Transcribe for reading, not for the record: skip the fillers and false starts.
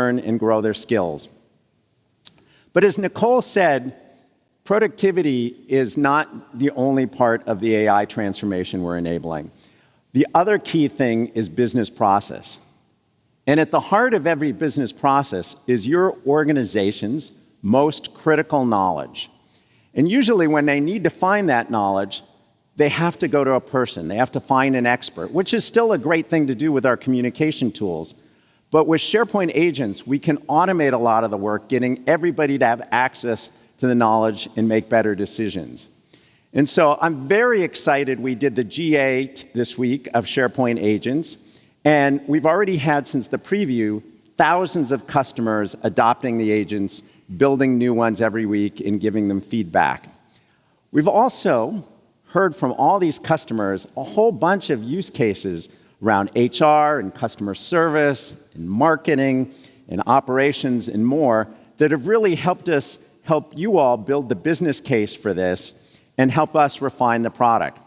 learn and grow their skills. But as Nicole said, productivity is not the only part of the AI transformation we're enabling. The other key thing is business process. And at the heart of every business process is your organization's most critical knowledge. And usually when they need to find that knowledge, they have to go to a person. They have to find an expert, which is still a great thing to do with our communication tools. But with SharePoint agents, we can automate a lot of the work, getting everybody to have access to the knowledge and make better decisions. And so I'm very excited we did the GA this week of SharePoint agents. And we've already had, since the preview, thousands of customers adopting the agents, building new ones every week, and giving them feedback. We've also heard from all these customers a whole bunch of use cases around HR and customer service and marketing and operations and more that have really helped us help you all build the business case for this and help us refine the product.